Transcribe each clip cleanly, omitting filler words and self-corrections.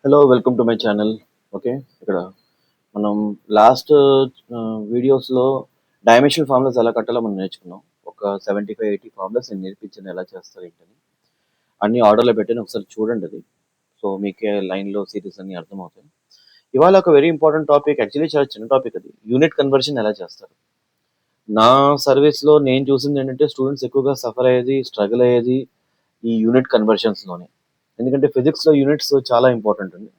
Hello welcome to my channel. Okay, ఇక్కడ మనం last వీడియోస్లో డైమెన్షనల్ ఫార్ములాస్ ఎలా కట్టాలో మనం నేర్చుకున్నాం. ఒక 75-80 ఫార్ములాస్ నేను నేర్పించాను ఎలా చేస్తారు ఏంటని. అన్ని ఆర్డర్లో పెట్టాను, ఒకసారి చూడండి అది. సో మీకే లైన్లో సిరీస్ అన్ని అర్థమవుతాయి. ఇవాళ ఒక వెరీ ఇంపార్టెంట్ టాపిక్, యాక్చువల్లీ చాలా చిన్న టాపిక్. అది యూనిట్ కన్వర్షన్ ఎలా చేస్తారు. నా సర్వీస్లో నేను చూసింది ఏంటంటే స్టూడెంట్స్ ఎక్కువగా సఫర్ అయ్యేది, స్ట్రగుల్ అయ్యేది ఈ యూనిట్ కన్వర్షన్స్లోనే. ఎందుకంటే ఫిజిక్స్లో యూనిట్స్ చాలా ఇంపార్టెంట్ అండి.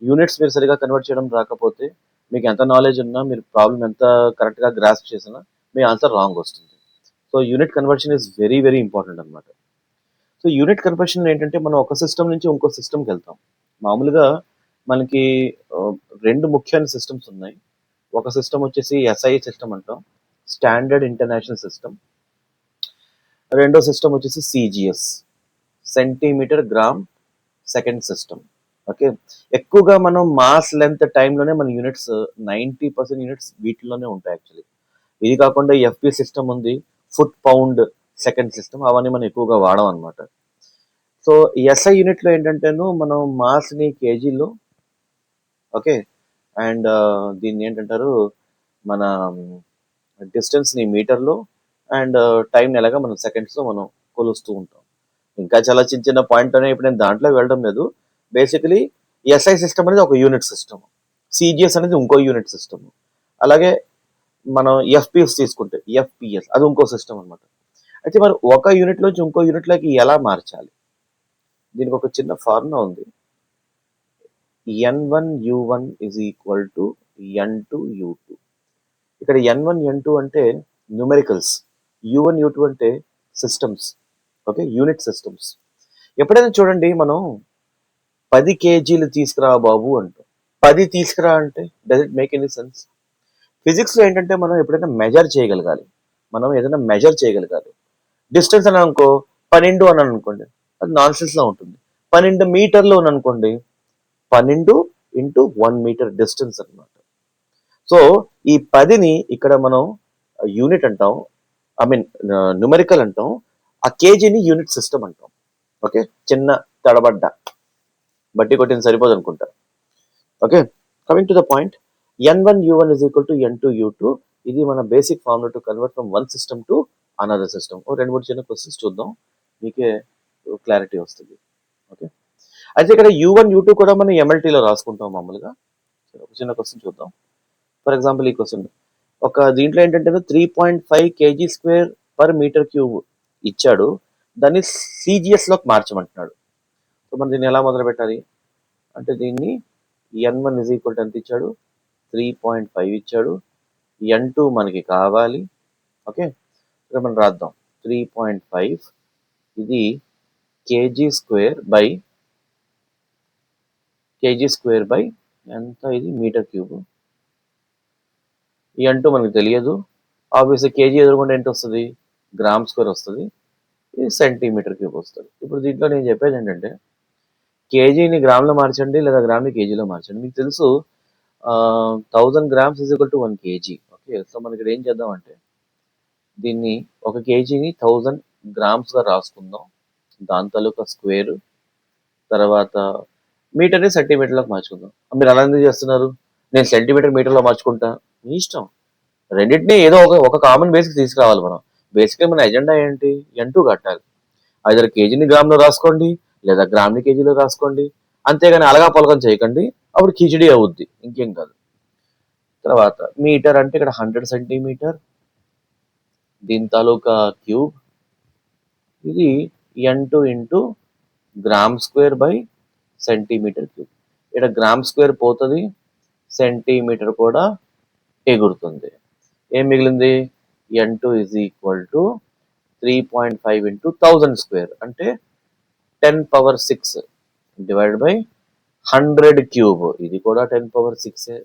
యూనిట్స్ మీరు సరిగా కన్వర్ట్ చేయడం రాకపోతే మీకు ఎంత నాలెడ్జ్ ఉన్నా, మీరు ప్రాబ్లం ఎంత కరెక్ట్గా గ్రాస్ప్ చేసినా మీ ఆన్సర్ రాంగ్ వస్తుంది. So unit conversion is very very important అనమాట. సో యూనిట్ కన్వర్షన్ ఏంటంటే మనం ఒక సిస్టమ్ నుంచి ఇంకో సిస్టమ్కి వెళ్తాం. మామూలుగా మనకి ఆ, రెండు ముఖ్యమైన సిస్టమ్స్ ఉన్నాయి. ఒక సిస్టమ్ వచ్చేసి ఎస్ఐ సిస్టమ్ అంటాం, స్టాండర్డ్ ఇంటర్నేషనల్ సిస్టమ్. రెండో సిస్టమ్ వచ్చేసి CGS, centimetre gram second system. Okay, ఎక్కువగా మనం మాస్ లెంత్ టైంలోనే మన యూనిట్స్ 90% యూనిట్స్ వీటిలోనే ఉంటాయి యాక్చువల్లీ. ఇది కాకుండా ఎఫ్పి సిస్టమ్ ఉంది, ఫుట్ పౌండ్ సెకండ్ సిస్టమ్, అవన్నీ మనం ఎక్కువగా వాడడం అనమాట. సో ఎస్ఐ యూనిట్లో ఏంటంటేను మనం మాస్ని కేజీలో, ఓకే, అండ్ దీన్ని ఏంటంటారు మన డిస్టెన్స్ని మీటర్లో, అండ్ టైంని ఎలాగా మనం సెకండ్స్లో మనం కొలుస్తూ ఉంటాం. ఇంకా చాలా చిన్న చిన్న పాయింట్ అనేవి ఇప్పుడు నేను దాంట్లో వెళ్ళడం లేదు. బేసికలీ ఎస్ఐ సిస్టమ్ అనేది ఒక యూనిట్ సిస్టమ్, సిజిఎస్ అనేది ఇంకో యూనిట్ సిస్టమ్. అలాగే మనం ఎఫ్పిఎస్ తీసుకుంటే ఎఫ్పిఎస్ అది ఇంకో సిస్టమ్ అనమాట. అయితే మరి ఒక యూనిట్ నుంచి ఇంకో యూనిట్లోకి ఎలా మార్చాలి, దీనికి ఒక చిన్న ఫార్ములా ఉంది. n1u1 is equal to n2u2. ఇక్కడ n1 n2 అంటే న్యూమెరికల్స్, u1 u2 అంటే సిస్టమ్స్. Okay, unit systems. ఎప్పుడైనా చూడండి, మనం 10 కేజీలు తీసుకురా బాబు అంటాం. 10 తీసుకురా అంటే does it make any sense? ఫిజిక్స్లో ఏంటంటే మనం ఎప్పుడైనా మెజర్ చేయగలగాలి, మనం ఏదైనా మెజర్ చేయగలగాలి. డిస్టెన్స్ అని అనుకో, 12 అని అనుకోండి, అది నాన్ సెన్స్ లా ఉంటుంది. 12 మీటర్లు అని అనుకోండి, 12 ఇంటూ 1 మీటర్ డిస్టెన్స్ అనమాట. సో ఈ 10ని ఇక్కడ మనం యూనిట్ అంటాం, ఐ మీన్ న్యూమరికల్ అంటాం, ఆ కేజీని యూనిట్ సిస్టమ్ అంటాం. ఓకే, చిన్న తడబడ్డ బట్టి కొట్టింది సరిపోదు అనుకుంటా. Okay, coming to the point, n1u1 is equal to n2u2. ఇది మన basic formula to convert from one system to another system. రెండు మూడు చిన్న క్వశ్చన్స్ చూద్దాం, మీకే క్లారిటీ వస్తుంది. ఓకే, అయితే ఇక్కడ u1 u2 కూడా మనం MLT లో రాసుకుంటాం మామూలుగా. ఒక చిన్న క్వశ్చన్ చూద్దాం. ఫర్ ఎగ్జాంపుల్ ఈ క్వశ్చన్ ఒక దీంట్లో ఏంటంటే 3.5 kg square per metre cube ఇచ్చాడు, దాన్ని సిజిఎస్లోకి మార్చమంటున్నాడు. సో మనం దీన్ని ఎలా మొదలు పెట్టాలి అంటే, దీన్ని n1 is equal to ఎంత ఇచ్చాడు, 3.5 ఇచ్చాడు, n2 మనకి కావాలి. ఓకే, ఇక్కడ మనం రాద్దాం 3.5 ఇది కేజీ స్క్వేర్ బై ఎంత, ఇది మీటర్ క్యూబ్. ఈ n2 మనకి తెలియదు, ఆబ్వియస్లీ కేజీ ఎదురుకుంటే ఎంత వస్తుంది, గ్రామ్ స్క్వేర్ వస్తుంది, ఇది సెంటీమీటర్ క్యూబ్ వస్తుంది. ఇప్పుడు దీంట్లో నేను చెప్పేది ఏంటంటే, కేజీని గ్రామ్లో మార్చండి లేదా గ్రామ్ని కేజీలో మార్చండి. మీకు తెలుసు 1000 grams is equal to 1 kg. Okay, so మనకి ఇక్కడ ఏం చేద్దాం అంటే, దీన్ని ఒక కేజీని 1000 గ్రామ్స్గా రాసుకుందాం, దాని తాలూకా స్క్వేర్, తర్వాత మీటర్ని సెంటీమీటర్లోకి మార్చుకుందాం. మీరు అలా ఎందుకు చేస్తున్నారు, నేను సెంటీమీటర్ మీటర్లో మార్చుకుంటా, మీ ఇష్టం. రెండింటినీ ఏదో ఒక కామన్ బేసిక్ తీసుకురావాలి మనం. బేసిక్గా మన ఎజెండా ఏంటి, n2 కట్టాలి. ఐదర్ కేజీని గ్రామ్లో రాసుకోండి లేదా గ్రామ్ని కేజీలో రాసుకోండి, అంతేగాని అలగా పొలగం చేయకండి, అప్పుడు కిచిడి అవుద్ది, ఇంకేం కాదు. తర్వాత మీటర్ అంటే ఇక్కడ 100 సెంటీమీటర్, దీని తాలూకా క్యూబ్, ఇది n2 into gram square by centimetre cube. ఇక్కడ గ్రామ్ స్క్వేర్ పోతుంది, సెంటీమీటర్ కూడా ఎగురుతుంది. ఏం మిగిలింది, n2 is equal to 3.5 into 1000 square అంటే 10⁶ డివైడ్ బై 100 క్యూబ్, ఇది కూడా 10⁶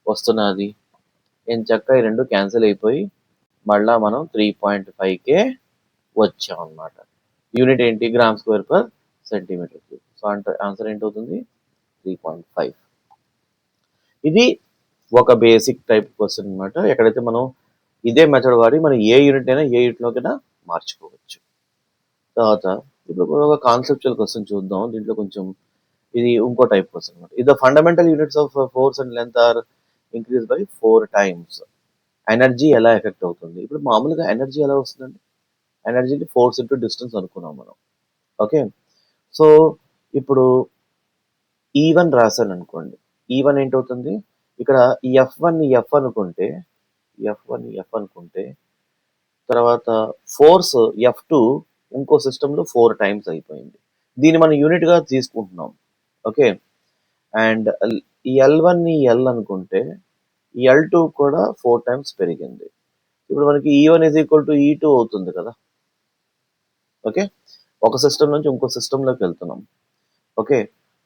వస్తున్నది. ఏం చక్క ఈ రెండు క్యాన్సిల్ అయిపోయి మళ్ళా మనం 3.5కే వచ్చాం అనమాట. యూనిట్ ఏంటి, gram square per centimetre cube. So answer ఏంటవుతుంది, 3.5. ఇది ఒక బేసిక్ టైప్ క్వశ్చన్ అనమాట, ఎక్కడైతే మనం ఇదే మెథడ్ వాడి మనం ఏ యూనిట్ అయినా ఏ యూనిట్లోకైనా మార్చుకోవచ్చు. తర్వాత ఇప్పుడు ఒక కాన్సెప్చువల్ క్వశ్చన్ చూద్దాం. దీంట్లో కొంచెం ఇది ఇంకో టైప్ కోసం అనమాట. ఇది the fundamental units of force and length are increase by 4 times. Energy ఎలా ఎఫెక్ట్ అవుతుంది? ఇప్పుడు మామూలుగా ఎనర్జీ ఎలా వస్తుందండి? ఎనర్జీని ఫోర్స్ ఇంటూ డిస్టెన్స్ అనుకున్నాం మనం. ఓకే. సో ఇప్పుడు E1 రాశాను అనుకోండి. E1 ఏంటవుతుంది? ఇక్కడ ఈ F1 ని F అనుకుంటే తర్వాత ఫోర్స్ F2 ఇంకో సిస్టంలో 4 టైమ్స్ అయిపోయింది. దీన్ని మనం యూనిట్ గా తీసుకుంటున్నాం. ఓకే. అండ్ ఈ L1 ని L అనుకుంటే ఈ L2 కూడా 4 టైమ్స్ పెరిగింది. ఇప్పుడు మనకి E1 is equal to E2 అవుతుంది కదా. ఓకే. ఒక సిస్టమ్ నుంచి ఇంకో సిస్టంలోకి వెళ్తున్నాం. ఓకే.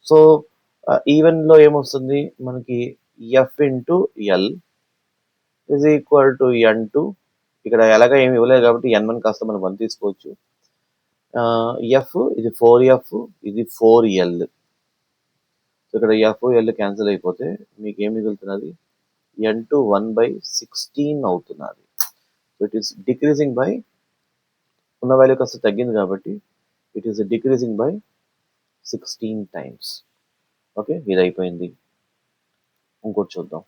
సో ఈవెన్ లో ఏమొస్తుంది మనకి F into L is equal to N2. ఇక్కడ ఎలాగ ఏమి ఇవ్వలేదు కాబట్టి N1 కాస్త మనం 1 తీసుకోవచ్చు. ఎఫ్ ఇది 4F, ఇది 4L. ఇక్కడ ఎఫ్ ఎల్ క్యాన్సిల్ అయిపోతే మీకు ఏం మిగులుతున్నది? N2 1/16 అవుతున్నది. So it is decreasing by, ఉన్న వాల్యూ కాస్త తగ్గింది కాబట్టి it is decreasing by 16 times. Okay. ఇది అయిపోయింది. ఇంకోటి చూద్దాం.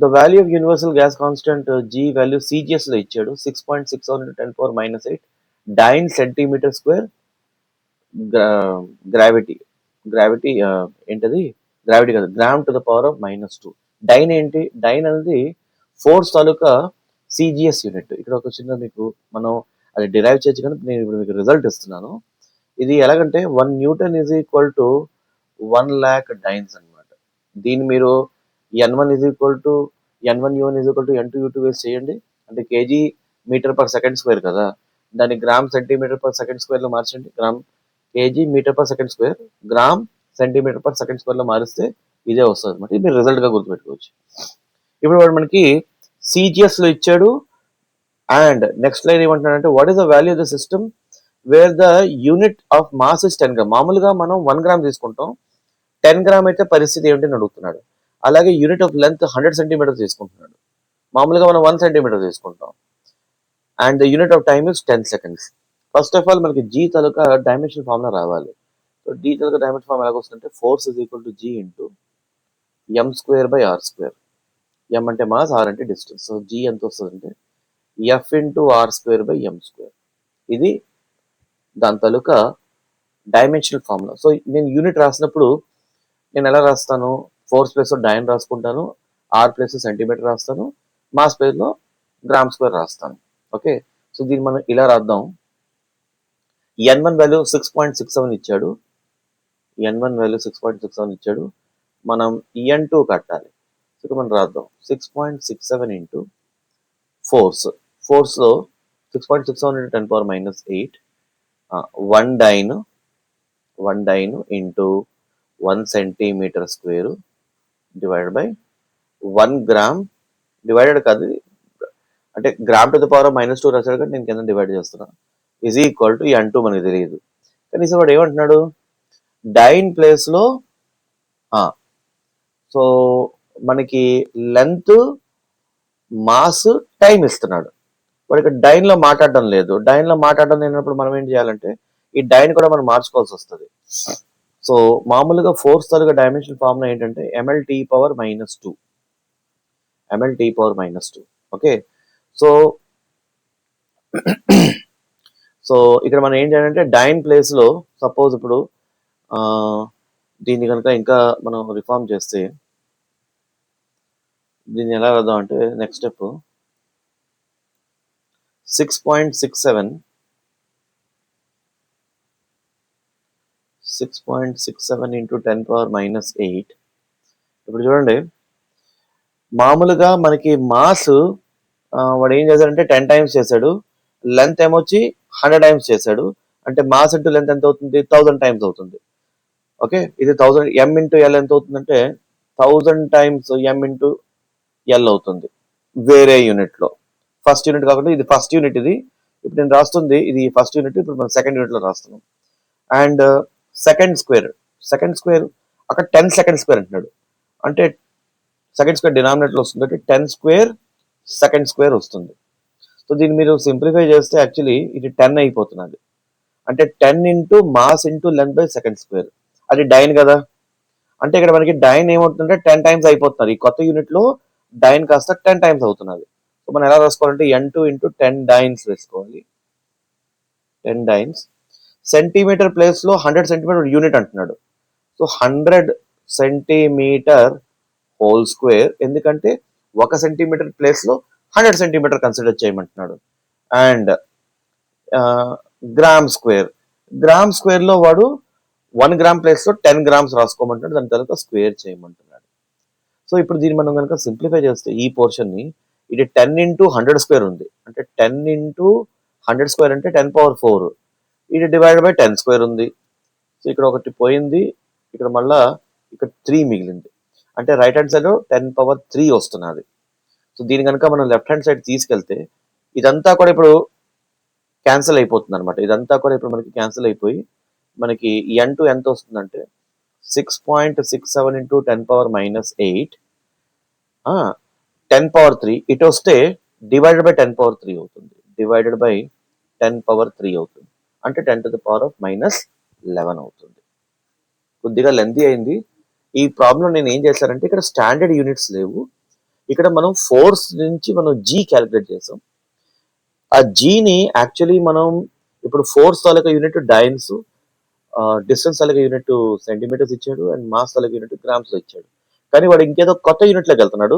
The value of universal gas constant G value CGS లో ఇచ్చాడు 6.67 × 10⁻⁸ డైన్ సెంటీమీటర్ స్క్వేర్ గ్రావిటీ ఏంటది? గ్రావిటీ కాదు, gram to the power of -2. Dyne ఏంటి? డైన్ అనేది ఫోర్స్ తాలూకా CGS యూనిట్. ఇక్కడ ఒక చిన్న మీకు మనం అది డిరైవ్ చేయొచ్చు, కానీ నేను ఇప్పుడు మీకు రిజల్ట్ ఇస్తున్నాను. ఇది ఎలాగంటే 1 newton is equal to 1 lakh dynes అనమాట. దీన్ని మీరు N1 is equal to N1U1 is equal to N2U2 వేసి చేయండి. అంటే kg metre per second square కదా, దాన్ని gram centimetre per second square లో మార్చండి. Gram kg metre per second square, gram centimetre per second square లో మారిస్తే ఇదే వస్తుంది అనమాట. ఇది మీరు రిజల్ట్ గా గుర్తుపెట్టుకోవచ్చు. ఇప్పుడు వాడు మనకి CGS లో ఇచ్చాడు. అండ్ నెక్స్ట్ లైన్ ఏమంటున్నాడంటే what is the value of the system wear the unit of mass is 10 gram. మామూలుగా మనం 1 గ్రామ్ తీసుకుంటాం, 10 గ్రామ్ అయితే పరిస్థితి ఏమిటని అడుగుతున్నాడు. అలాగే యూనిట్ ఆఫ్ లెంత్ 100 సెంటీమీటర్ తీసుకుంటున్నాడు, మామూలుగా మనం 1 సెంటీమీటర్ తీసుకుంటాం. And the unit of time is 10 seconds. First of all మనకి G తాలూకా డైమెన్షన్ ఫార్ములా రావాలి. సో D తాలూకా డైమెన్షన్ ఫార్ములా ఎలాగొస్తుందంటే force is equal to G into m²/r². m అంటే మాస్, r అంటే డిస్టెన్స్. సో G ఎంత వస్తుందంటే F ఇంటూ r²/m². ఇది దాని తాలూకా డైమెన్షనల్ ఫార్ములా. సో నేను యూనిట్ రాసినప్పుడు నేను ఎలా రాస్తాను? ఫోర్స్ ప్లేస్ లో డైన్ రాసుకుంటాను, ఆర్ ప్లేస్ సెంటీమీటర్ రాస్తాను, మాస్ ప్లేస్ లో గ్రామ్ స్క్వేర్ రాస్తాను. ఓకే. సో దీన్ని మనం ఇలా రాద్దాం. N1 వాల్యూ 6.67 ఇచ్చాడు. N1 వాల్యూ 6.67 ఇచ్చాడు. మనం N2 కట్టాలి. సో మనం రాద్దాం 6.67 ఇంటూ ఫోర్స్. ఫోర్స్ లో 6.67 × 10⁻⁸. 1 dyne into 1 centimetre square divided by 1 gram divided కాదు, అంటే gram to the power of -2 రాశాడు కానీ నేను కింద డివైడ్ చేస్తున్నాను. ఈజ్ ఈక్వల్ టు N2 మనకి తెలియదు. కనీసం వాడు ఏమంటున్నాడు? డైన్ ప్లేస్ లో సో మనకి లెంత్, మాస్, టైం ఇస్తున్నాడు. వాడు ఇక్కడ డైన్ లో మాట్లాడడం లేదు. డైన్ లో మాట్లాడడం లేనప్పుడు మనం ఏం చేయాలంటే ఈ డైన్ కూడా మనం మార్చుకోవాల్సి వస్తుంది. సో మామూలుగా ఫోర్స్ తాలూకా డైమెన్షన్ ఫార్ములా ఏంటంటే mLT⁻⁻2. mLT⁻⁻2. Okay. So so ఇక్కడ మనం ఏం చేయాలంటే డైన్ ప్లేస్ లో సపోజ్ ఇప్పుడు దీన్ని కనుక ఇంకా మనం రిఫార్మ్ చేస్తే దీన్ని ఎలా రాద్దాం అంటే నెక్స్ట్ స్టెప్ 6.67 ఇంటూ 10⁻⁸. ఇప్పుడు చూడండి, మామూలుగా మనకి మాస్ వాడు ఏం చేశాడంటే 10 టైమ్స్ చేశాడు, లెంత్ ఏమొచ్చి 100 టైమ్స్ చేశాడు. అంటే మాస్ ఇంటూ లెంత్ ఎంత అవుతుంది? 1000 టైమ్స్ అవుతుంది. ఓకే. ఇది 1000 m ఇంటూ l ఎంత అవుతుందంటే 1000 టైమ్స్ m ఇంటూ l అవుతుంది వేరే యూనిట్ లో. ఫస్ట్ యూనిట్ కాకుండా ఇది ఫస్ట్ యూనిట్. ఇది ఇప్పుడు నేను రాస్తుంది ఇది ఫస్ట్ యూనిట్. ఇప్పుడు మనం సెకండ్ యూనిట్ లో రాస్తున్నాం. అండ్ సెకండ్ స్క్వేర్ అక్కడ 10 సెకండ్ స్క్వేర్ అంటున్నాడు. అంటే సెకండ్ స్క్వేర్ డినామినేటర్ లో వస్తుంది, అంటే 10 స్క్వేర్ సెకండ్ స్క్వేర్ వస్తుంది. సో దీన్ని మీరు సింప్లిఫై చేస్తే యాక్చువల్లీ ఇది 10 అయిపోతున్నది. అంటే 10 into mass into length by second square. అది డైన్ కదా. అంటే ఇక్కడ మనకి డైన్ ఏమవుతుందంటే 10 టైమ్స్ అయిపోతున్నారు. ఈ కొత్త యూనిట్ లో డైన్ కాస్త 10 టైమ్స్ అవుతున్నది. సో మనం ఎలా రాసుకోవాలంటే n2 ఇంటూ 10 డైన్స్ వేసుకోవాలి. 10 డైన్స్. సెంటీమీటర్ ప్లేస్ లో 100 సెంటీమీటర్ యూనిట్ అంటున్నాడు. సో 100 సెంటీమీటర్ హోల్ స్క్వేర్, ఎందుకంటే 1 సెంటీమీటర్ ప్లేస్ లో 100 సెంటీమీటర్ కన్సిడర్ చేయమంటున్నాడు. And gram square. Gram square లో వాడు 1 గ్రామ్ ప్లేస్ లో 10 గ్రామ్స్ రాసుకోమంటున్నాడు. దాని తర్వాత స్క్వేర్ చేయమంటున్నాడు. సో ఇప్పుడు దీన్ని మనం కనుక సింప్లిఫై చేస్తే ఈ పోర్షన్ ని, ఇది 10 ఇంటూ 100 స్క్వేర్ ఉంది, అంటే 10 ఇంటూ 100 స్క్వేర్ అంటే 10^4. ఇది డివైడ్ బై 10 స్క్వేర్ ఉంది. సో ఇక్కడ ఒకటి పోయింది, ఇక్కడ మళ్ళా ఇక్కడ 3 మిగిలింది. అంటే రైట్ హ్యాండ్ సైడ్ 10^3 వస్తున్నది. సో దీని కనుక మనం లెఫ్ట్ హ్యాండ్ సైడ్ తీసుకెళ్తే ఇదంతా కూడా ఇప్పుడు క్యాన్సిల్ అయిపోతుంది అనమాట. ఇదంతా కూడా ఇప్పుడు మనకి క్యాన్సిల్ అయిపోయి మనకి n2 ఎంత వస్తుందంటే 6.67 ఇంటూ 10^-8 10^3. ఇటు వస్తే డివైడెడ్ బై 10^3 అవుతుంది. డివైడెడ్ బై 10^3 అవుతుంది. అంటే 10^-11 అవుతుంది. కొద్దిగా లెంతీ అయింది. ఈ ప్రాబ్లం నేను ఏం చేశానంటే ఇక్కడ స్టాండర్డ్ యూనిట్స్ లేవు. ఇక్కడ మనం ఫోర్స్ నుంచి మనం జీ క్యాలిక్యులేట్ చేసాం. ఆ జీని యాక్చువల్లీ మనం ఇప్పుడు ఫోర్స్ తాలూకా యూనిట్ డైన్స్, డిస్టెన్స్ తాలూకా యూనిట్ సెంటీమీటర్స్ ఇచ్చాడు, and mass taluka unit grams ఇచ్చాడు. కానీ వాడు ఇంకేదో కొత్త యూనిట్ లోకి వెళ్తున్నాడు.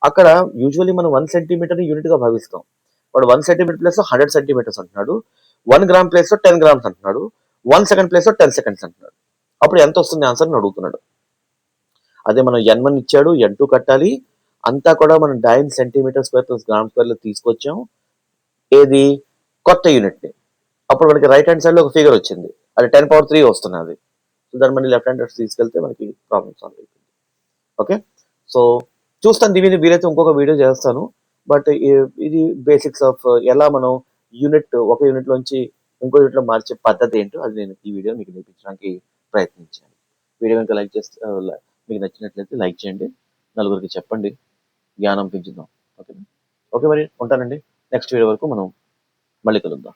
అక్కడ యూజువల్లీ మనం 1 సెంటీమీటర్ యూనిట్ గా భావిస్తాం. వాడు 1 సెంటీమీటర్ ప్లేస్ లో 100 సెంటీమీటర్స్ అంటున్నాడు. 1 గ్రామ్ ప్లేస్ లో 10 గ్రామ్స్ అంటున్నాడు. 1 సెకండ్ ప్లేస్ లో 10 సెకండ్స్ అంటున్నాడు. అప్పుడు ఎంత వస్తుంది ఆన్సర్ అని అడుగుతున్నాడు. అదే మనం n1 ఇచ్చాడు, n2 కట్టాలి. అంతా కూడా మనం dyne centimetre square plus gram square లో తీసుకొచ్చాం. ఏది కొత్త యూనిట్ ని. అప్పుడు మనకి రైట్ హ్యాండ్ సైడ్ లో ఒక ఫిగర్ వచ్చింది, అది 10^3 వస్తున్నది. సో దాన్ని మళ్ళీ లెఫ్ట్ హ్యాండ్ తీసుకెళ్తే మనకి ప్రాబ్లమ్ సాల్వ్ అయిపోయింది. ఓకే, సో చూస్తాను, దీని వీలైతే ఇంకొక వీడియో చేస్తాను. బట్ ఇది బేసిక్స్ ఆఫ్ ఎలా మనం ఒక యూనిట్ లోంచి ఇంకో యూనిట్ లో మార్చే పద్ధతి ఏంటో అది నేను ఈ వీడియో మీకు నేర్పించడానికి ప్రయత్నించాను. వీడియో కనుక లైక్ చేస్తే మీకు నచ్చినట్లయితే లైక్ చేయండి, నలుగురికి చెప్పండి, జ్ఞానం పెంచుదాం. ఓకే, ఓకే మరి ఉంటానండి. నెక్స్ట్ వీడియో వరకు మనం మళ్ళీ కలుద్దాం.